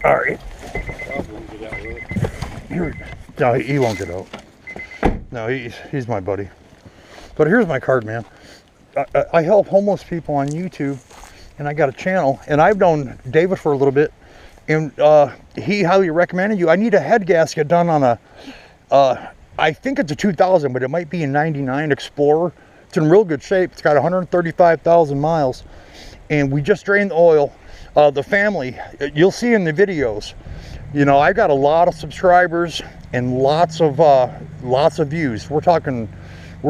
All right. Probably won't get out with it. No, he won't get out. No, he's my buddy. But here's my card, man. I help homeless people on YouTube, and I got a channel, and I've known David for a little bit, and he highly recommended you. I need a head gasket done on a, I think it's a 2000, but it might be a 99 Explorer. It's in real good shape. It's got 135,000 miles, and we just drained the oil. The family, you'll see in the videos, you know, I got a lot of subscribers and lots of views. We're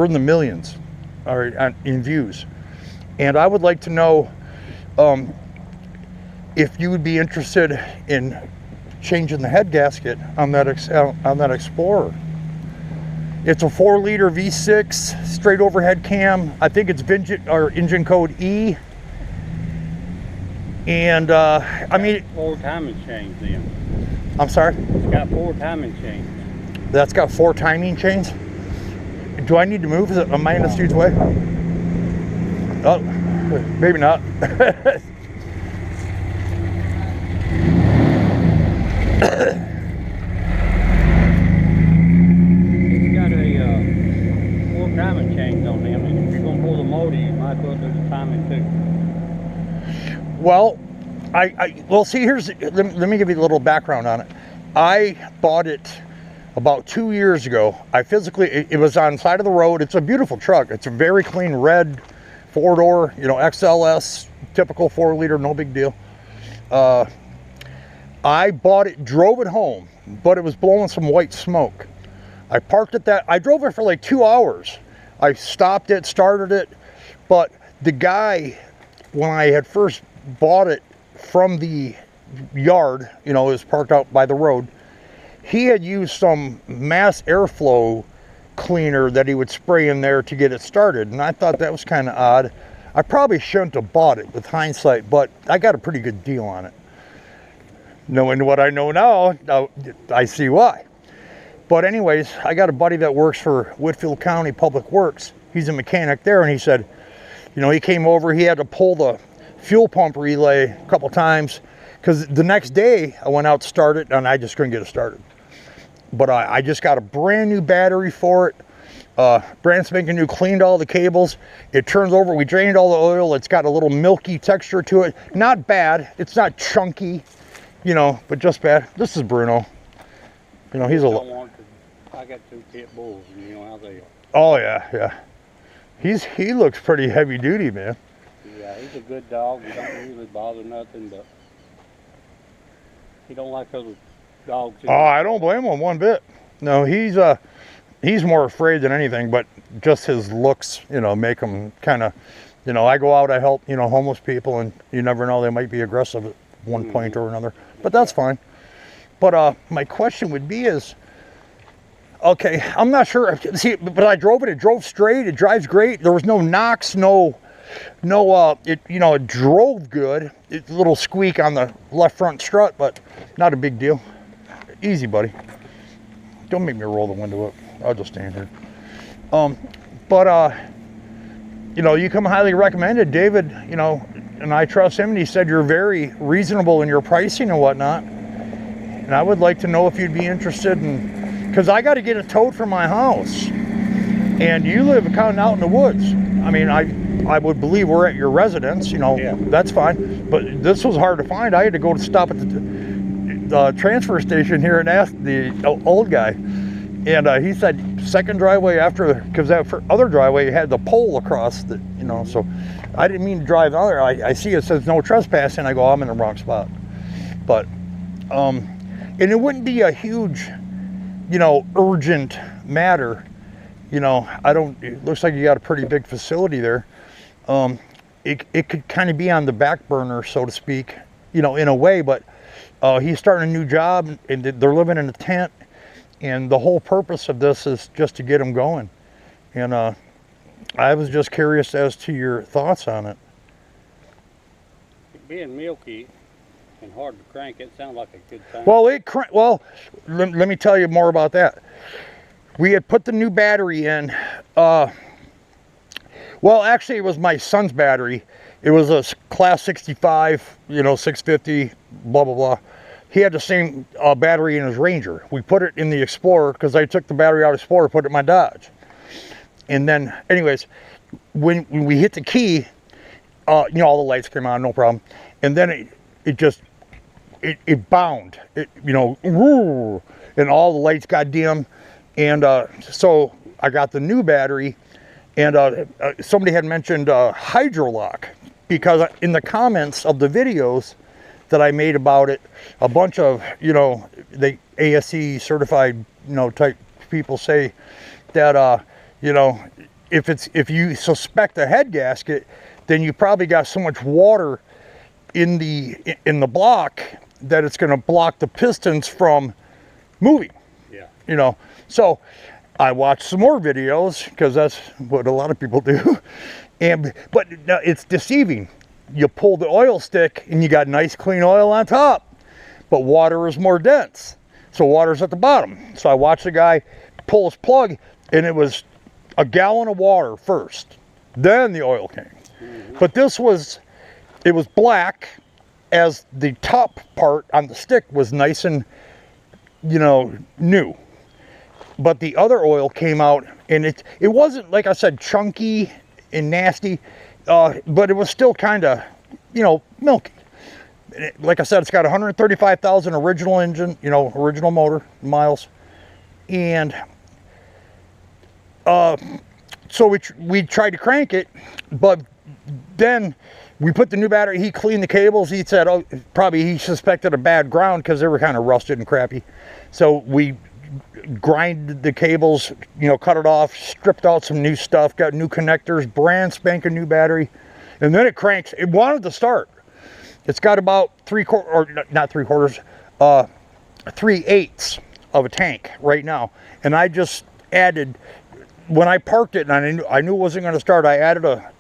in the millions, all right, in views. And I would like to know if you would be interested in changing the head gasket on that Explorer. It's a 4-liter V6 straight overhead cam. I think it's engine code E. And I mean, 4 timing chains then. I'm sorry? It's got 4 timing chains. That's got 4 timing chains. Do I need to move? Is it am I in the dude's way? Oh, maybe not. It's got a 4 timing chains on them, and if you're gonna pull the motor, you might as well do the timing too. Well, well, see, let me give you a little background on it. I bought it about 2 years ago. It was on the side of the road. It's a beautiful truck. It's a very clean red 4-door, you know, XLS, typical 4-liter, no big deal. I bought it, drove it home, but it was blowing some white smoke. I parked it I drove it for like 2 hours. I stopped it, started it, but the guy, when I had first bought it from the yard, you know, it was parked out by the road, he had used some mass airflow cleaner that he would spray in there to get it started, and I thought that was kind of odd. I probably shouldn't have bought it with hindsight, but I got a pretty good deal on it. Knowing what I know now, I see why. But anyways, I got a buddy that works for Whitfield County Public Works. He's a mechanic there, and he said, you know, he came over, he had to pull the fuel pump relay a couple times because the next day I went out to start it and I just couldn't get it started. But I just got a brand new battery for it, brand spanking new, cleaned all the cables. It turns over, we drained all the oil. It's got a little milky texture to it. Not bad, it's not chunky, you know, but just bad. This is Bruno. You know, he's I got 2 pit bulls, and you know how they are. Oh yeah. He looks pretty heavy duty, man. Yeah, he's a good dog. He don't usually bother nothing, but he don't like other dogs. Oh, I don't blame him one bit. No, he's more afraid than anything, but just his looks, you know, make him kind of, you know, I go out, I help, you know, homeless people, and you never know, they might be aggressive at one point or another, but that's fine. But my question would be is, okay, I'm not sure, see, but I drove it drove straight, it drives great, there was no knocks, it drove good. It's a little squeak on the left front strut, but not a big deal. Easy, buddy. Don't make me roll the window up. I'll just stand here. You know, you come highly recommended, David, you know, and I trust him, and he said you're very reasonable in your pricing and whatnot. And I would like to know if you'd be interested in, because I got to get it towed from my house. And you live kind of out in the woods. I mean, I would believe we're at your residence, you know, yeah. That's fine. But this was hard to find. I had to go to stop at the transfer station here and ask the old guy. And he said second driveway after, because that other driveway had the pole across the, you know, so I didn't mean to drive on there. I see it says no trespassing. I go, I'm in the wrong spot. But, and it wouldn't be a huge, you know, urgent matter. You know, it looks like you got a pretty big facility there. It could kind of be on the back burner, so to speak, you know, in a way, but he's starting a new job and they're living in a tent, and the whole purpose of this is just to get him going. And I was just curious as to your thoughts on it. Being milky and hard to crank, it sounds like a good time. Well, let me tell you more about that. We had put the new battery in. Well, actually, it was my son's battery. It was a class 65, you know, 650, blah, blah, blah. he had the same battery in his Ranger. We put it in the Explorer because I took the battery out of Explorer, put it in my Dodge. And then, anyways, when we hit the key, you know, all the lights came on, no problem. And then it bound, you know, woo, and all the lights got dim. And so I got the new battery, and somebody had mentioned Hydrolock, because in the comments of the videos that I made about it, a bunch of, you know, the ASE certified, you know, type people say that, you know, if you suspect a head gasket, then you probably got so much water in the block that it's going to block the pistons from moving. Yeah. You know, so I watched some more videos because that's what a lot of people do. But it's deceiving. You pull the oil stick and you got nice clean oil on top, but water is more dense. So water's at the bottom. So I watched the guy pull his plug, and it was a gallon of water first, then the oil came. But it was black, as the top part on the stick was nice and, you know, new. But the other oil came out, and it wasn't, like I said, chunky and nasty, but it was still kind of, you know, milky. Like I said, it's got 135,000 original engine, you know, original motor miles. And so we tried to crank it, but then we put the new battery, he cleaned the cables. He said, oh, probably he suspected a bad ground because they were kind of rusted and crappy. So we grinded the cables, you know, cut it off, stripped out some new stuff, got new connectors, brand spanking new battery, and then it cranks. It wanted to start. It's got about 3/8 of a tank right now. And I just added, when I parked it and I knew it wasn't going to start, I added a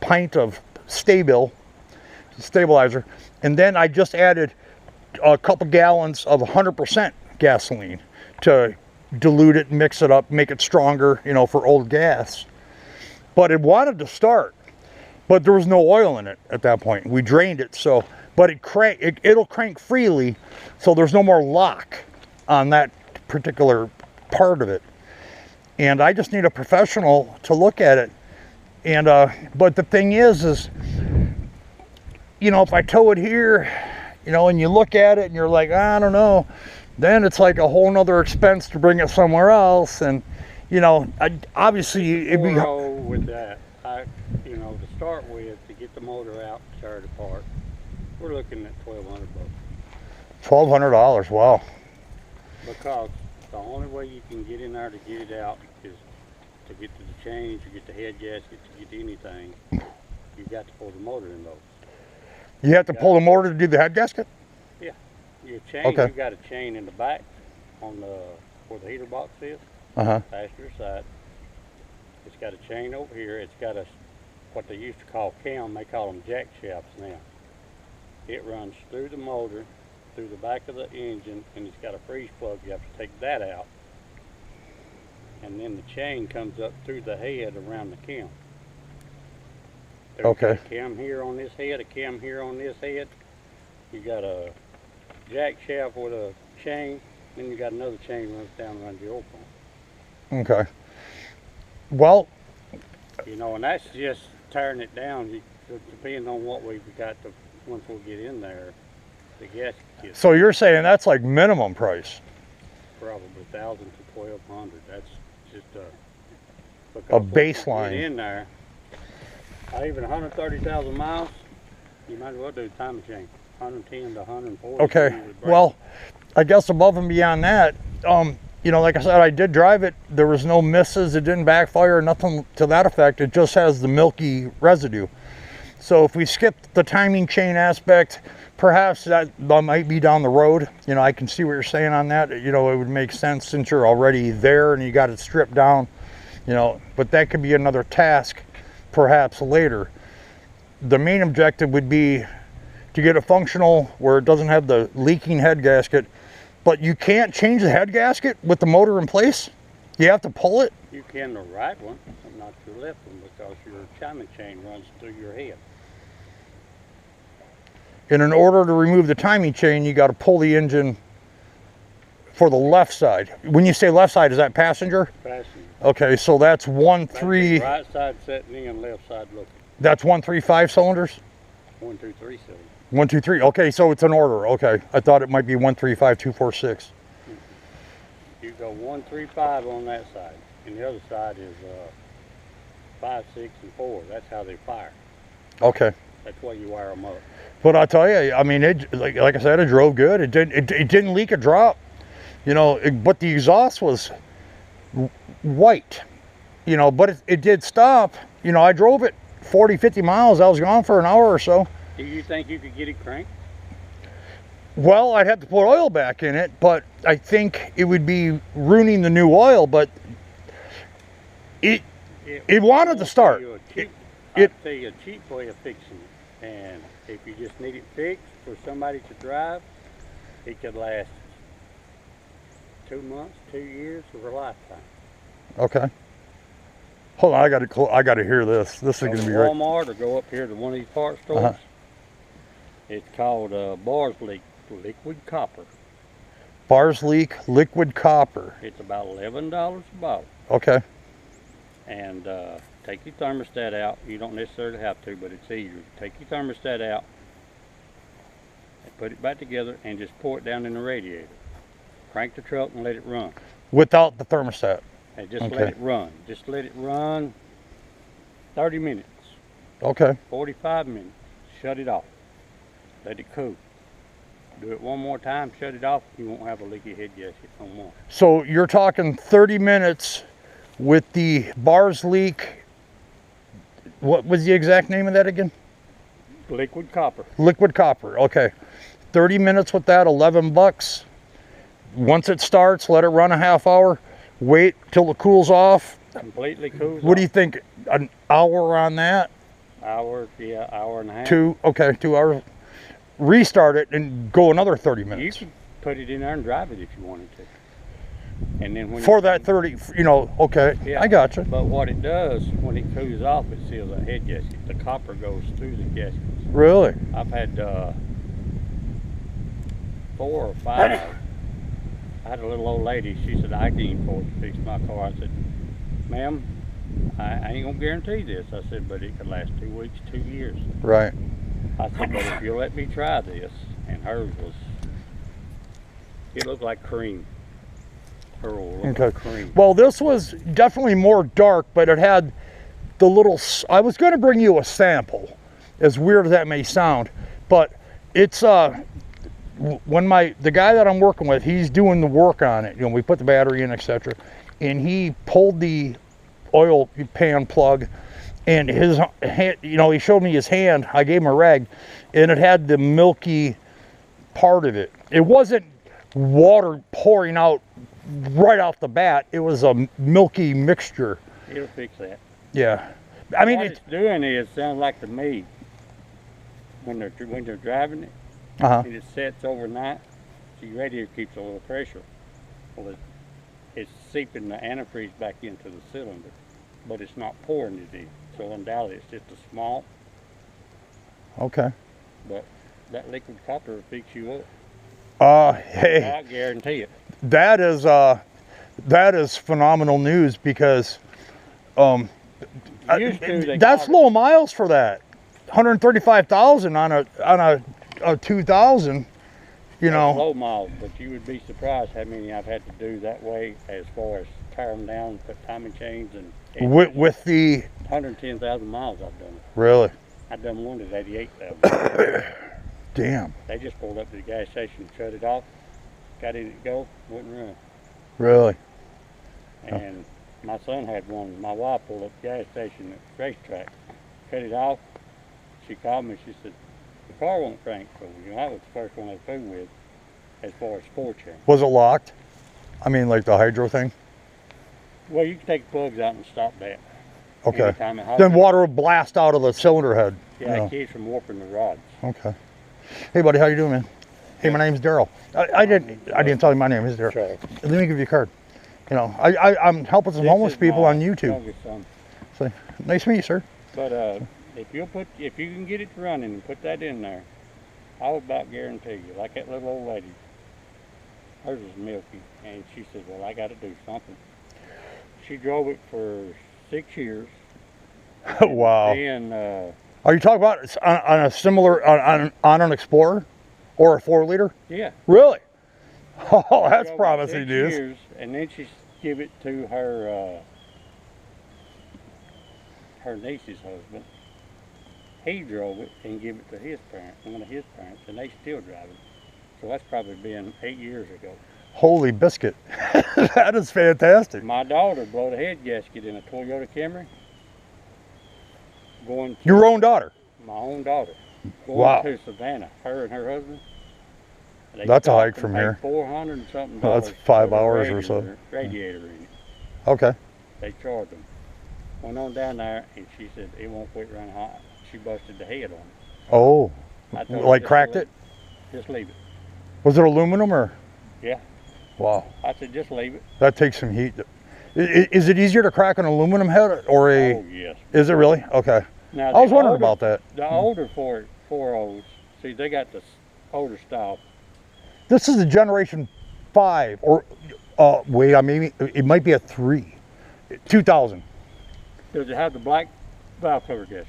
pint of stabilizer, and then I just added a couple gallons of 100% gasoline to dilute it, mix it up, make it stronger, you know, for old gas. But it wanted to start, but there was no oil in it at that point. We drained it, so, but it'll crank freely, so there's no more lock on that particular part of it. And I just need a professional to look at it. And but the thing is, you know, if I tow it here, you know, and you look at it and you're like, I don't know, then it's like a whole nother expense to bring it somewhere else. And, you know, obviously it'd be with that. You know, to start with, to get the motor out, tear it apart, we're looking at $1,200. $1,200, wow. Because the only way you can get in there to get it out is to get to the chain, to get the head gasket, to get anything. You've got to pull the motor in those. You have to pull the motor to do the head gasket? Yeah. Your chain, okay. You've got a chain in the back on where the heater box is, passenger side. It's got a chain over here. It's got what they used to call cam, they call them jack shafts now. It runs through the motor, through the back of the engine, and it's got a freeze plug. You have to take that out. And then the chain comes up through the head around the cam. There's a cam here on this head, a cam here on this head. You got a jack shaft with a chain, then you got another chain runs down around the oil pump. Okay. Well, you know, and that's just tearing it down. Depending on what we've got once we get in there, the gasket gets. So you're saying that's like minimum price? Probably $1,000 to $1,200. That's just a baseline. Get in there. Even 130,000 miles, you might as well do time machine. 110 to 140. Okay. Well, I guess above and beyond that, you know, like I said, I did drive it. There was no misses. It didn't backfire, nothing to that effect. It just has the milky residue. So if we skip the timing chain aspect, perhaps that might be down the road. You know, I can see what you're saying on that. You know, it would make sense since you're already there and you got it stripped down, you know, but that could be another task perhaps later. The main objective would be to get it functional where it doesn't have the leaking head gasket. But you can't change the head gasket with the motor in place? You have to pull it? You can the right one, but not your left one, because your timing chain runs through your head. And in order to remove the timing chain, you got to pull the engine for the left side. When you say left side, is that passenger? Passenger. Okay, so that's 1-3. Right side setting in, left side looking. That's 1-3-5 cylinders? 1, 2, 3 cylinders. 1, 2, 3. Okay, so it's an order. Okay, I thought it might be 1-3-5, 2, 4, 6. You go 1, 3, 5 on that side, and the other side is 5, 6, and 4. That's how they fire. Okay. That's why you wire them up. But I'll tell you, I mean, it like I said, it drove good. It didn't leak a drop, you know. But the exhaust was white, you know. But it did stop. You know, I drove it 40, 50 miles. I was gone for an hour or so. Do you think you could get it cranked? Well, I'd have to put oil back in it, but I think it would be ruining the new oil. But it wanted to start. I'll tell you a cheap way of fixing it. And if you just need it fixed for somebody to drive, it could last 2 months, 2 years, or a lifetime. Okay. Hold on, I gotta hear this. This is gonna be great. Walmart or go up here to one of these parts stores. It's called Bars Leak Liquid Copper. Bars Leak Liquid Copper. It's about $11 a bottle. Okay. And take your thermostat out. You don't necessarily have to, but it's easier. Take your thermostat out and put it back together and just pour it down in the radiator. Crank the truck and let it run. Without the thermostat? And just let it run. Just let it run 30 minutes. Okay. 45 minutes. Shut it off. Let it cool. Do it one more time, shut it off. You won't have a leaky head gasket no more. So you're talking 30 minutes with the Bars Leak. What was the exact name of that again? Liquid Copper. Liquid Copper, okay. 30 minutes with that, $11. Once it starts, let it run a half hour. Wait till it cools off. Completely cools off. What do you think? An hour on that? Hour, yeah, hour and a half. 2 hours. Restart it and go another 30 minutes. You could put it in there and drive it if you wanted to. And then when for that 30, you know, okay, yeah, I gotcha. But what it does, when it cools off, it seals that head gasket. The copper goes through the gaskets. Really? I've had 4 or 5. I had a little old lady, she said, I can't afford to fix my car. I said, ma'am, I ain't gonna guarantee this. I said, but it could last 2 weeks, 2 years. Right. I said, but if you'll let me try this, and hers was, it looked like cream. Okay. Cream. Well, this was definitely more dark, but it had the little, I was going to bring you a sample, as weird as that may sound, but it's, when the guy that I'm working with, he's doing the work on it, you know, we put the battery in, etc., and he pulled the oil pan plug, and his hand, you know, he showed me his hand. I gave him a rag, and it had the milky part of it. It wasn't water pouring out right off the bat. It was a milky mixture. It'll fix that. Yeah, I mean, what it's doing is, sounds like to me, when they're driving it, and it sets overnight, so your radiator keeps a little pressure. Well, it's seeping the antifreeze back into the cylinder, but it's not pouring it in. So undoubtedly, it's just a small. Okay. But that liquid copper will fix you up. Hey. I guarantee it. That is phenomenal news, because that's low miles for that. 135,000 on a 2000. You know. Low miles, but you would be surprised how many I've had to do that way, as far as tear them down, put timing chains, and with the 110,000 miles I've done it. Really? I've done one at 88,000. Damn. They just pulled up to the gas station, shut it off, got it to go, wouldn't run. Really? And my son had one. My wife pulled up the gas station at the racetrack, cut it off. She called me. She said, "The car won't crank." So that was the first one I flew with, as far as sport change. Was it locked? I mean, like the hydro thing? Well, you can take the plugs out and stop that. Okay. Then water will blast out of the cylinder head. Yeah, it keeps from warping the rods. Okay. Hey, buddy, how you doing, man? Hey, my name's Darrell. I didn't tell you my name is Darrell. Charlie. Let me give you a card. You know, I'm helping some homeless people on YouTube. So, nice to meet you, sir. But if you can get it running and put that in there, I would about guarantee you, like that little old lady, hers was milky, and she said, well, I got to do something. She drove it for 6 years. Wow. And are you talking about on a similar, on an Explorer or a 4-liter? yeah. Really? Oh, that's drove it promising 6 news. years, and then she give it to her niece's husband. He drove it and gave it to his parents, one of his parents, and they still drive it. So that's probably been 8 years ago. Holy biscuit. That is fantastic. My daughter blew the head gasket in a Toyota Camry. Going to Your own daughter? my own daughter. Going Wow. to Savannah, her and her husband. They That's a stopped hike and from paid here. 400 and something Well, that's dollars 5 for the hours or so. Radiator in it. Okay. They charged them. Went on down there, and she said it won't quit running hot. She busted the head on it. Oh, I told her, like "Just cracked leave it? Just leave it. Was it aluminum or? Yeah. Wow, I said, just leave it. that takes some heat. Is it easier to crack an aluminum head or a? Oh, yes. Is it really? Okay. Now, I was the wondering older- about that. The older 4.0s, see, they got the older style. This is a Generation 5 or wait, maybe it might be a 3. 2000. Does it have the black valve cover gaskets?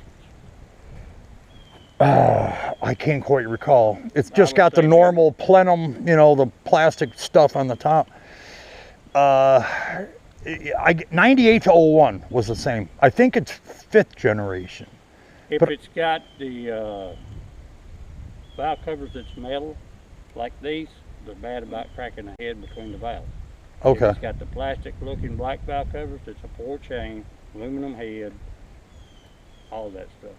I can't quite recall. It's I just would got the say normal plenum, the plastic stuff on the top. 98 to 01 was the same. I think it's 5th generation. If But- it's got the valve covers that's metal, like these, they're bad about cracking the head between the valves. If Okay. it's got the plastic looking black valve covers, it's a 4-chain, aluminum head, all that stuff.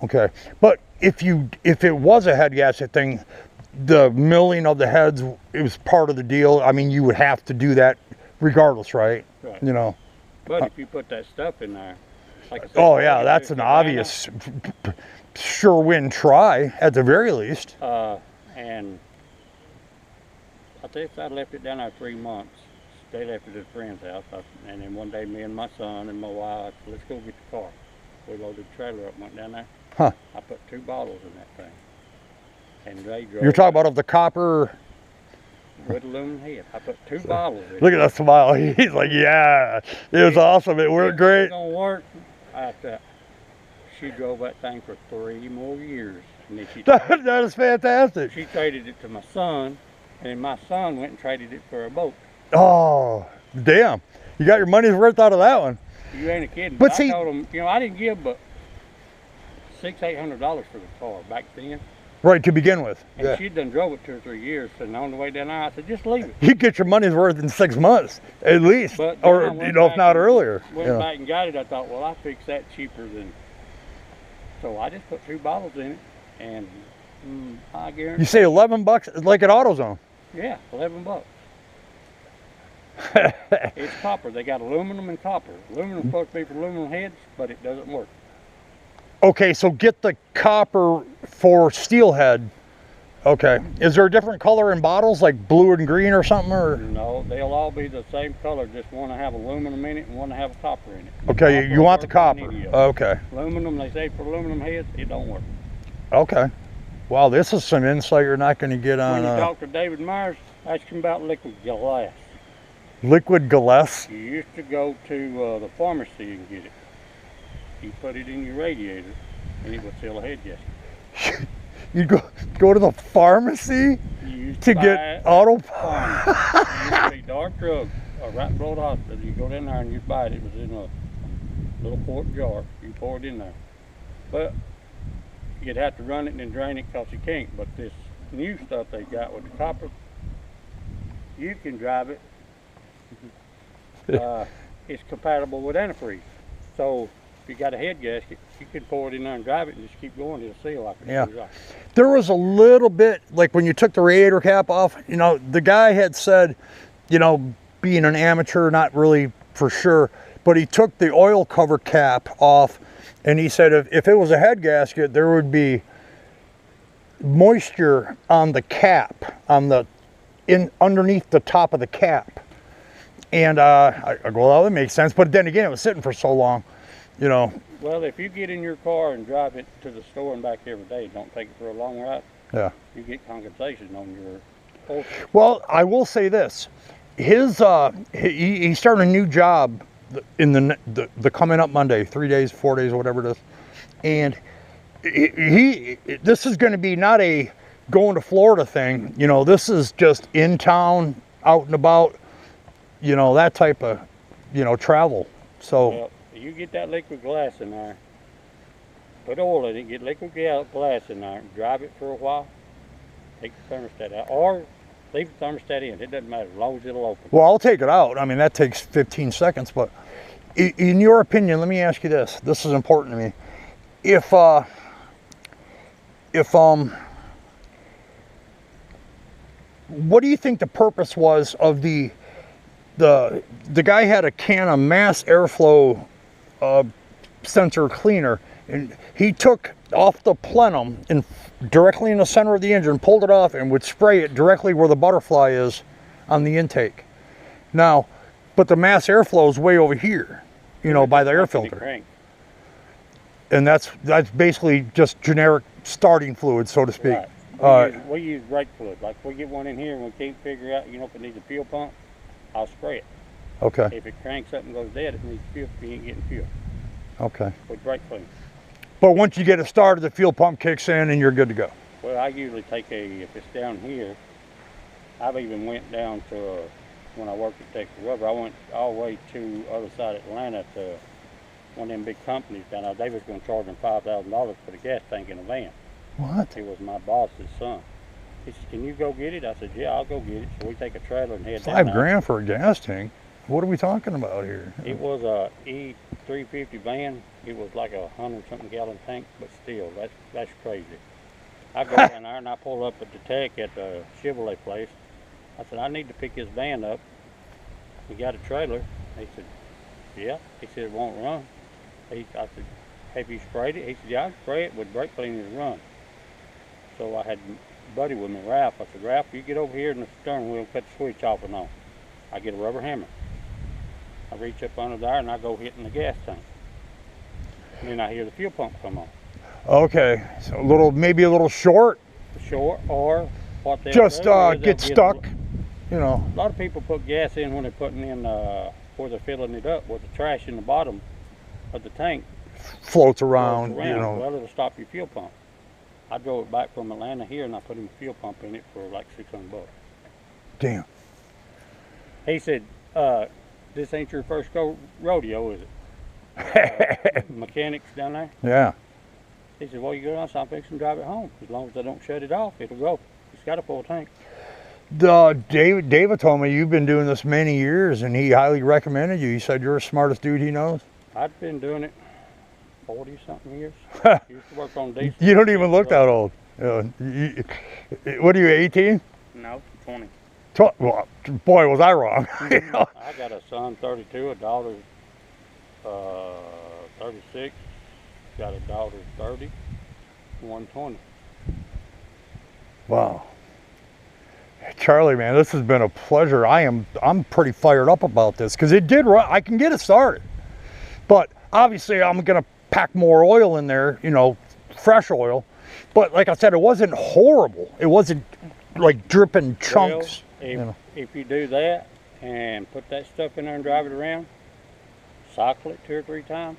Okay. But if it was a head gasket thing, the milling of the heads, it was part of the deal. I mean, you would have to do that regardless, right? Right. But if you put that stuff in there, like I said, Oh yeah, you that's do an Savannah, obvious sure win try at the very least. And I think I left it down there 3 months. They left it at a friend's house. And then one day, me and my son and my wife, let's go get the car. We loaded the trailer up and went down there. Huh. I put 2 bottles in that thing. And they drove You're talking about of the copper. with aluminum head. I put 2 bottles in Look at that smile. He's like, yeah, it was awesome. It worked great. It's gonna work. She drove that thing for 3 more years. And then That is fantastic. she traded it to my son, and my son went and traded it for a boat. Oh, damn. You got your money's worth out of that one. You ain't a kidding. But I see- told him, I didn't give but $600-800 for the car back then. Right, to begin with. And Yeah. she'd done drove it 2 or 3 years. And on the way down there, I said, just leave it. You get your money's worth in 6 months, at least. But then Or, I went if back not and earlier. Went back and got it. I thought, well, I fixed that cheaper than. So I just put 2 bottles in it, and I guarantee. You say $11 like at AutoZone. Yeah, $11. It's copper. They got aluminum and copper. Aluminum's supposed to be for aluminum heads, but it doesn't work. Okay, so get the copper for steelhead. Okay. Is there a different color in bottles, like blue and green or something? Or No, they'll all be the same color. Just one to have aluminum in it and one to have copper in it. okay, you want the Copper copper. or any of them. Okay. Aluminum, they say for aluminum heads, it don't work. Okay. Wow, this is some insight you're not going to get When you on talk to David Myers, ask him about liquid glass. liquid glass. You used to go to the pharmacy and get it. You put it in your radiator, and it would seal a head gasket. You go to the pharmacy You used to buy get it auto. at the pharmacy. It used to be dark drug, right below the hospital. You go down there and you buy it. It was in a little quart jar. You pour it in there. But you'd have to run it and then drain it because you can't. But this new stuff they got with the copper, you can drive it. It's compatible with antifreeze. So if you got a head gasket, you can pour it in there and drive it and just keep going. It'll seal like it Yeah. goes off. There was a little bit, like when you took the radiator cap off, the guy had said, being an amateur, not really for sure, but he took the oil cover cap off and he said if it was a head gasket, there would be moisture on the cap, underneath the top of the cap. And I go, well, that makes sense. But then again, it was sitting for so long, Well, if you get in your car and drive it to the store and back every day, don't take it for a long ride, Yeah. You get compensation on your oil. Well, I will say this. He's starting a new job in the coming up Monday, 3 days, 4 days, whatever it is. And this is going to be not a going to Florida thing. You know, this is just in town, out and about, you know, that type of, you know, travel. So well, you get that liquid glass in there, put oil in it, get liquid glass in there, drive it for a while, take the thermostat out, or leave the thermostat in. It doesn't matter, as long as it'll open. well, I'll take it out. I mean, that takes 15 seconds, but in your opinion, let me ask you this. This is important to me. If what do you think the purpose was of the guy had a can of mass airflow sensor cleaner, and he took off the plenum and directly in the center of the engine, pulled it off, and would spray it directly where the butterfly is on the intake. Now, but the mass airflow is way over here, you know, by the air filter. And that's basically just generic starting fluid, so to speak. Right. We use brake fluid. Like if we get one in here and we can't figure out, you know, if it needs a fuel pump, I'll spray it. Okay. If it cranks up and goes dead, it needs fuel. You ain't getting fuel. Okay. With brake fluid. But once you get it started, the fuel pump kicks in and you're good to go. Well, I usually take if it's down here, I've even went down to, when I worked at Texas Rubber, I went all the way to the other side of Atlanta to one of them big companies down there. They was going to charge them $5,000 for the gas tank in a van. What? It was my boss's son. He said, "Can you go get it?" I said, "Yeah, I'll go get it." So we take a trailer and head down there. $5,000 for a gas tank? What are we talking about here? It was a E350 van. It was like a 100-something gallon tank, but still, that's crazy. I go down there and I pull up at the tech at the Chevrolet place. I said, "I need to pick this van up. We got a trailer." He said, "Yeah." He said, "It won't run." I said, "Have you sprayed it?" He said, "Yeah, I spray it with brake cleaner to run." So I had a buddy with me, Ralph. I said, "Ralph, you get over here in the stern wheel and cut the switch off and on." I get a rubber hammer. I reach up under there and I go hitting the gas tank. And then I hear the fuel pump come on. Okay, so maybe a little short. Short, or what they just get stuck, you know. A lot of people put gas in when they're putting in where they're filling it up, with the trash in the bottom of the tank floats around. You know. Well, it'll stop your fuel pump. I drove it back from Atlanta here and I put him a fuel pump in it for like $600. Damn. He said, "This ain't your first rodeo, is it?" Mechanics down there. Yeah. He said, "Well, you go down, so I'm fixing to drive it home. As long as I don't shut it off, it'll go. It's got a full tank." David told me you've been doing this many years, and he highly recommended you. He said you're the smartest dude he knows. I've been doing it 40-something years. Used to work on diesel. You don't even look that old. What are you, 18? No, 20. Well, boy, was I wrong. I got a son, 32, a daughter, 36. Got a daughter, 30, 120. Wow. Charlie, man, this has been a pleasure. I'm pretty fired up about this because it did run. I can get it started, but obviously I'm gonna pack more oil in there, you know, fresh oil. But like I said, it wasn't horrible. It wasn't like dripping chunks. Well, if you do that and put that stuff in there and drive it around, cycle it 2 or 3 times.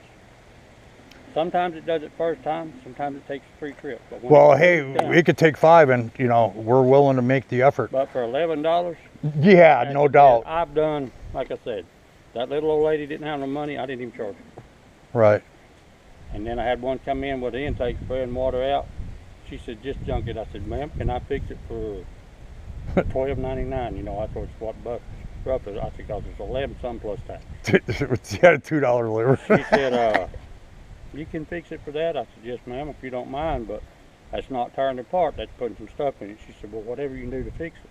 Sometimes it does it first time, sometimes it takes 3 trips. But well, hey, it could take 5, and you know, we're willing to make the effort. But for $11, yeah, no doubt. I've done, like I said, that little old lady didn't have no money, I didn't even charge her. Right. And then I had one come in with the intake spraying water out. She said, "Just junk it." I said, "Ma'am, can I fix it for $12.99? You know, I thought it's what bucks roughly." I said, "Because it's 11 some plus tax." She had a $2 liver. She said, "You can fix it for that?" I said, "Yes, ma'am, if you don't mind, but that's not tearing it apart. That's putting some stuff in it." She said, "Well, whatever you can do to fix it."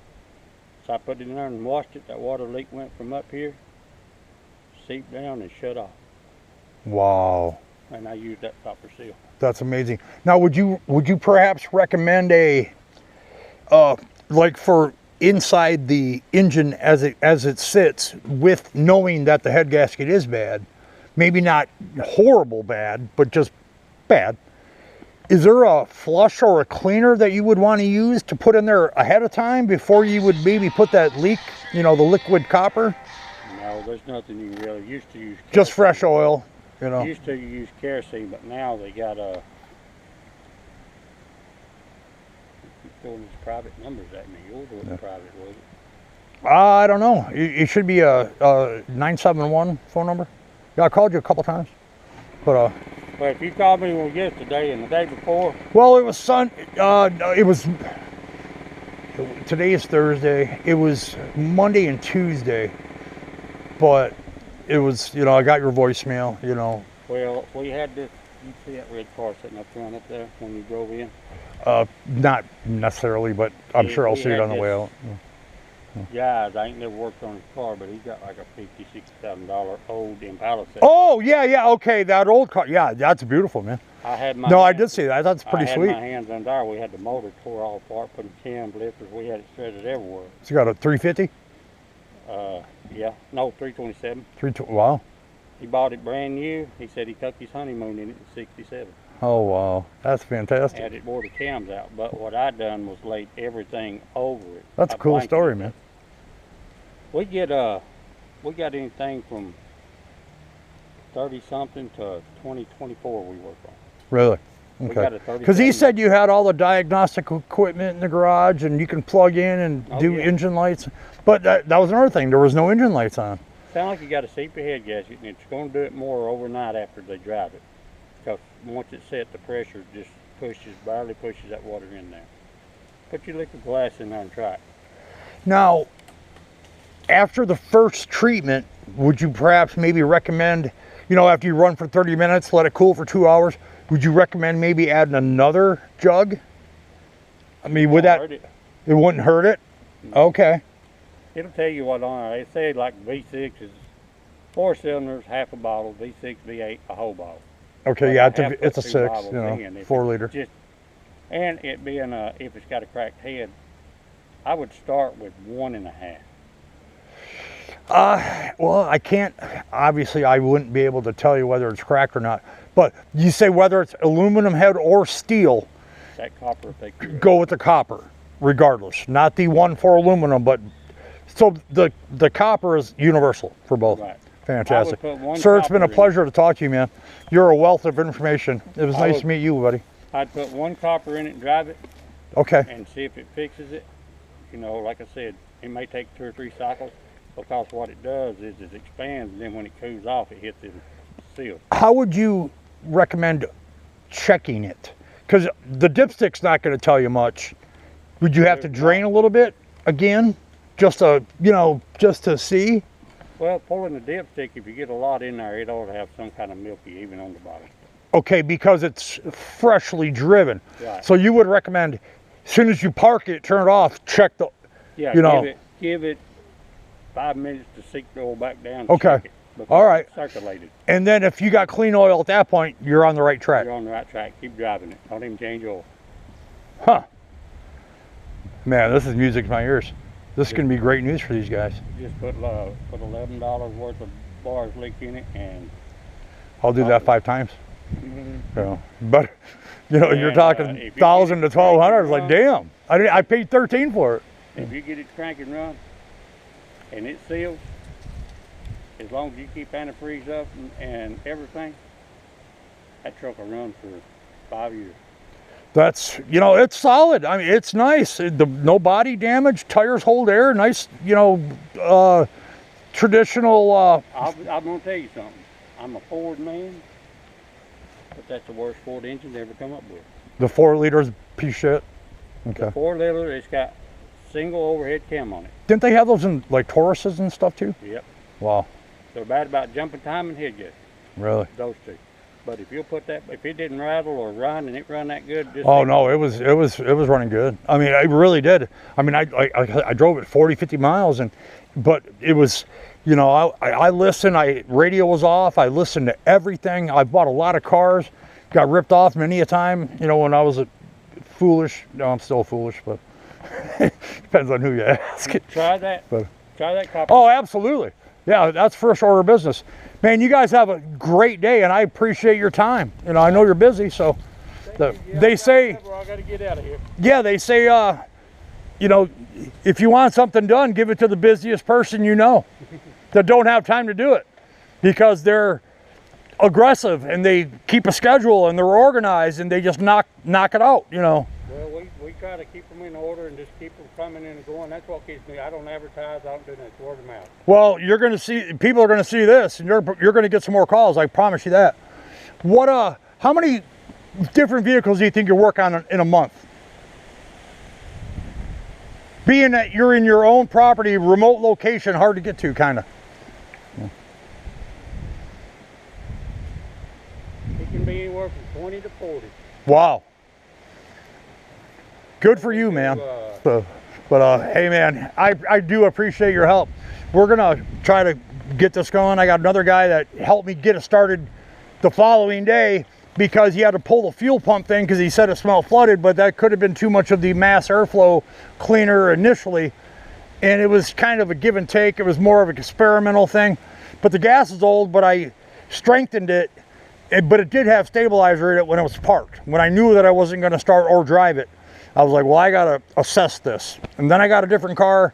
So I put it in there and washed it. That water leak went from up here, seeped down, and shut off. Wow. And I used that copper seal. That's amazing. Now, would you perhaps recommend a like for inside the engine as it sits, with knowing that the head gasket is bad, maybe not horrible bad, but just bad? Is there a flush or a cleaner that you would want to use to put in there ahead of time before you would maybe put that leak, you know, the liquid copper? No, there's nothing you really used to use. Just fresh oil, you know. Used to use kerosene, but now they got throwing these private numbers at me. Yours wasn't private, was it? I don't know. It should be a 971 phone number. Yeah, I called you a couple times, but Well, if you called me yesterday and the day before. well, it was it was. Today is Thursday. It was Monday and Tuesday, but it was, you know, I got your voicemail, you know. Well, we had this. You see that red car sitting up front up there when you drove in? Not necessarily, but I'm sure I'll see it on the way out. Guys, I ain't never worked on his car, but he's got like a $50,000-$60,000 old Impala set. Oh, yeah, okay, that old car. Yeah, that's beautiful, man. I did see that. That's pretty sweet. I had my hands on there. We had the motor tore all apart, put in cams, lifters. We had it shredded everywhere. So you got a 350? Yeah. No, 327. Wow. He bought it brand new. He said he took his honeymoon in it in '67. Oh, wow. That's fantastic. Had it wore the cams out, but what I done was laid everything over it. That's a cool story, man. We got anything from 30-something to 2024 we work on. Really? We got Okay. a Because he said you had all the diagnostic equipment in the garage and you can plug in and do engine lights. But that was another thing. There was no engine lights on. Sound like you got a CP head gasket, and it's going to do it more overnight after they drive it. Because once it's set, the pressure just barely pushes that water in there. Put your liquid glass in there and try it. Now, after the first treatment, would you perhaps maybe recommend, you know, after you run for 30 minutes, let it cool for 2 hours, would you recommend maybe adding another jug? I mean, would that, it wouldn't hurt it? Okay. It'll tell you what on it. They say like V6 is 4 cylinders, half a bottle, V6, V8, a whole bottle. Okay, yeah, it's a 6, you know, 4 liter. And it being if it's got a cracked head, I would start with 1.5. Well, I can't, obviously I wouldn't be able to tell you whether it's cracked or not, but you say whether it's aluminum head or steel, that copper will take care of it. Go with the copper, regardless. Not the one for aluminum, but, so the copper is universal for both. Right. Fantastic. Sir, it's been a pleasure to talk to you, man. You're a wealth of information. It was nice to meet you, buddy. I'd put 1 copper in it and drive it. Okay. And see if it fixes it. You know, like I said, it may take 2 or 3 cycles, because what it does is it expands, and then when it cools off, it hits the seal. How would you recommend checking it? Because the dipstick's not going to tell you much. Would you have to drain a little bit again, just to, you know, just to see? Well, pulling the dipstick, if you get a lot in there, it ought to have some kind of milky even on the bottom. Okay, because it's freshly driven. Right. So you would recommend, as soon as you park it, turn it off, check the, yeah, you know. Give it 5 minutes to sink the oil back down. Okay. All right. Circulated. And then if you got clean oil at that point, you're on the right track. You're on the right track. Keep driving it. Don't even change oil. Huh. Man, this is music to my ears. This is going to be great news for these guys. Just put $11 worth of bars leak in it, and I'll do that 5 times. So, but you know, you're talking 1,000 to 1,200. It's like, damn, I paid 13 for it. If you get it crank and run, and it seals, as long as you keep antifreeze up and everything, that truck will run for 5 years. That's, you know, it's solid. I mean, it's nice. No body damage. Tires hold air. Nice, you know, traditional. I'm gonna tell you something. I'm a Ford man, but that's the worst Ford engine they ever come up with. The 4 liters piece of shit. Okay. The 4 liter, it's got single overhead cam on it. Didn't they have those in like Tauruses and stuff too? Yep. Wow. They're bad about jumping time and head gasket. Really? Those 2. But if you'll put that, if it didn't rattle or run and it run that good, just oh no, it was running good. I mean, it really did. I mean, I drove it 40, 50 miles, but it was, you know, I listened. Radio was off. I listened to everything. I bought a lot of cars, got ripped off many a time. You know, when I was foolish. No, I'm still foolish, but depends on who you ask. Try that. Try that copper. Oh, absolutely. Yeah, that's first order of business. Man, you guys have a great day, and I appreciate your time. You know, I know you're busy, so They say, I gotta get out of here. yeah, they say, you know, if you want something done, give it to the busiest person you know that don't have time to do it, because they're aggressive and they keep a schedule and they're organized and they just knock it out, you know. Well, we try to keep them in order and just keep them coming in and going. That's what keeps me. I don't advertise. I don't do that. It's word of mouth. Well, you're going to see, people are going to see this, and you're going to get some more calls. I promise you that. How many different vehicles do you think you work on in a month? Being that you're in your own property, remote location, hard to get to, kind of. It can be anywhere from 20 to 40. Wow. Good for you, man. But hey, man, I do appreciate your help. We're gonna try to get this going. I got another guy that helped me get it started the following day, because he had to pull the fuel pump thing because he said it smelled flooded, but that could have been too much of the mass airflow cleaner initially, and it was kind of a give and take. It was more of an experimental thing, but the gas is old, but I strengthened it, but it did have stabilizer in it when it was parked. When I knew that I wasn't going to start or drive it, I was like, well, I got to assess this. And then I got a different car,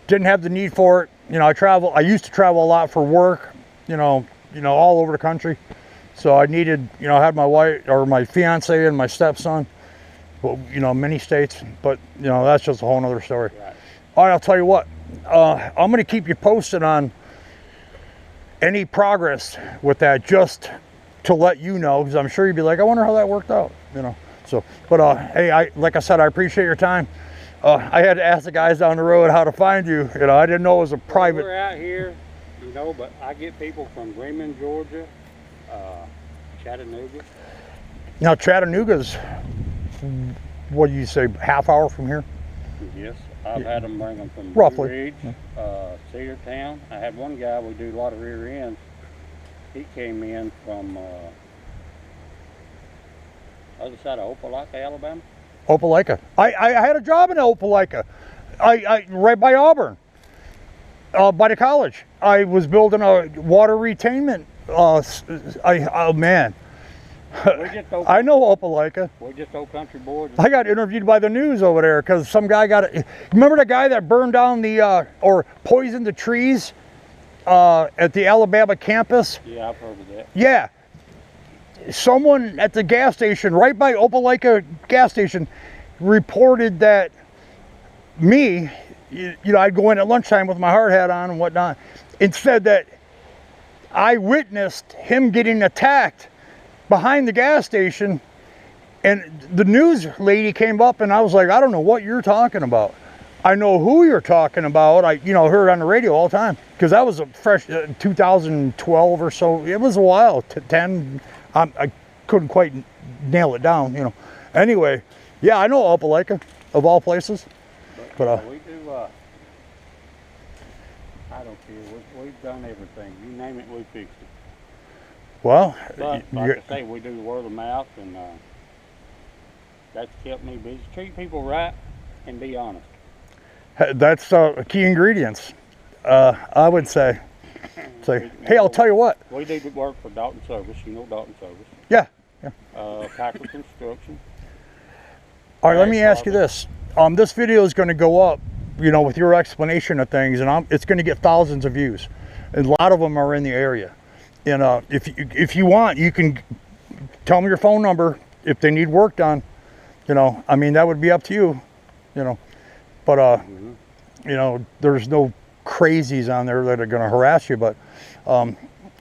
didn't have the need for it. You know, I used to travel a lot for work, you know, all over the country. So I needed, you know, I had my wife or my fiance and my stepson, well, you know, many states, but you know, that's just a whole nother story. Right. All right, I'll tell you what, I'm going to keep you posted on any progress with that, just to let you know, because I'm sure you'd be like, I wonder how that worked out, you know. So, but hey, like I said, I appreciate your time. I had to ask the guys down the road how to find you. You know, I didn't know it was a private. We're out here, you know, but I get people from Bremen, Georgia, Chattanooga. Now, Chattanooga's, what do you say, half hour from here? Yes, I've had them bring them from roughly Blue Ridge, Cedartown. I had one guy, we do a lot of rear ends. He came in from other side of Opelika, Alabama. Opelika. I had a job in Opelika, right by Auburn, by the college. I was building a water retainment. Oh man, I know Opelika. We're just old country boys. I got interviewed by the news over there because some guy got it. Remember the guy that burned down the or poisoned the trees at the Alabama campus? Yeah, I've heard of that. Yeah. Someone at the gas station, right by Opelika gas station, reported that me, you know, I'd go in at lunchtime with my hard hat on and whatnot, and said that I witnessed him getting attacked behind the gas station, and the news lady came up, and I was like, I don't know what you're talking about. I know who you're talking about. I, you know, heard it on the radio all the time, because that was a fresh 2012 or so. It was a while, 10. I couldn't quite nail it down, you know. Anyway, yeah, I know Opelika, of all places. But we do. I don't care. We've done everything. You name it, we fixed it. Well, but like I say, we do the word of mouth, and that's kept me busy. Treat people right and be honest. That's key ingredients, I would say. Say, hey, I'll tell you what. We do the work for Dalton Service. You know Dalton Service. Yeah. Packer Construction. All right, let me ask you this. This video is going to go up, you know, with your explanation of things, and it's going to get thousands of views. And a lot of them are in the area. And if you want, you can tell me your phone number if they need work done. You know, I mean, that would be up to you. You know, but you know, there's no crazies on there that are going to harass you. But I'm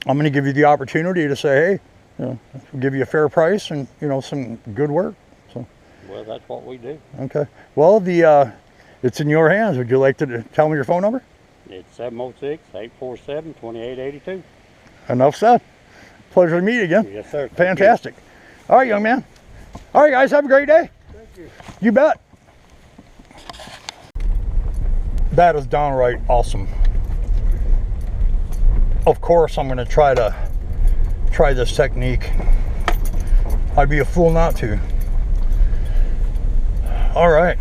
going to give you the opportunity to say, hey, you know, give you a fair price and, you know, some good work. So. Well, that's what we do. Okay. Well, it's in your hands. Would you like to tell me your phone number? It's 706-847-2882. Enough said. Pleasure to meet you again. Yes, sir. Fantastic. All right, young man. All right, guys, have a great day. Thank you. You bet. That is downright awesome. Of course, I'm going to try this technique. I'd be a fool not to. All right,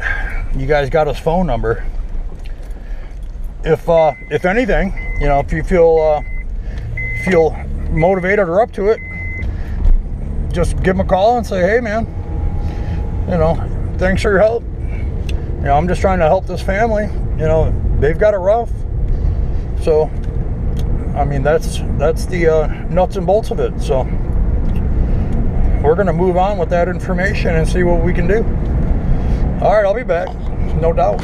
you guys got his phone number. If anything, you know, if you feel motivated or up to it, just give him a call and say, hey man, you know, thanks for your help. You know, I'm just trying to help this family. You know, they've got it rough. So, I mean, that's the nuts and bolts of it. So, we're going to move on with that information and see what we can do. All right, I'll be back. No doubt.